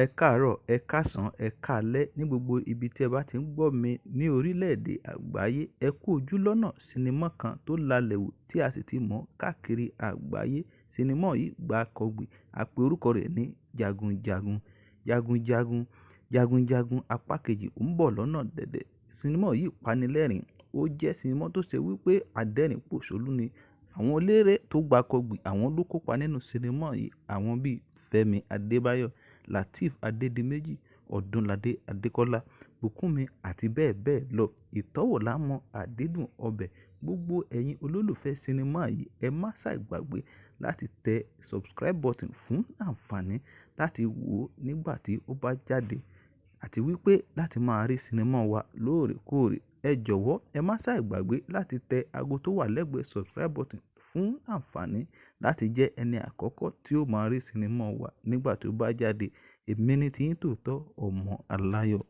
Ẹ káàárọ̀, ẹ káàsán, ẹ káalẹ́ ní gbogbo ibi tí ẹ bá ti ń gbọ́ mi ní orílẹ̀-èdè àgbáyé. Ẹ kú ojú lọ́nà sinimá kan tó lalẹ̀ wù tí a sì ti mọ̀ káàkiri àgbáyé. Sinimá yìí gbàkọgbì, a pe orúkọ rẹ̀ ní Jagunjagun. Jagunjagun, Jagunjagun apá kejì ń bọ̀ lọ́nà dẹ̀dẹ̀. Sinimá yìí panilẹ́rìn-ín. Ó jẹ́ sinimá tó ṣe wípé adẹ́rìn pòṣónú ni. Àwọn eléré tó gbàkọgbì àwọn ló kópa nínú sinimá yìí. Àwọn bíi Fẹ́mi Adébáyọ̀, Lateef Adédìméjì, Ọdúnladé Adékọ́lá, Bùkúnmi àti bẹ́ẹ̀ bẹ́ẹ̀ lọ. Ìtọ́wò lámọ àdídùn ọbẹ̀. Gbogbo ẹ̀yin olólùfẹ́ sinimá yìí, ẹ má ṣàìgbàgbé láti tẹ subscribe button fún àǹfààní láti wò ó nígbà tí ó bá jáde àti wípé láti máa rí sinimá wa lóòrèkóòrè. Ẹ jọ̀wọ́ ẹ má ṣàìgbàgbé láti tẹ ago tó wà lẹ́gbẹ̀ẹ́ subscribe button fún àǹfààní láti jẹ́ ẹni àkọ́kọ́ tí ó máa rí sinimá wa nígbà tí ó bá jáde. Èmi ni tiyín tòótọ́, ọmọ Aláyọ̀.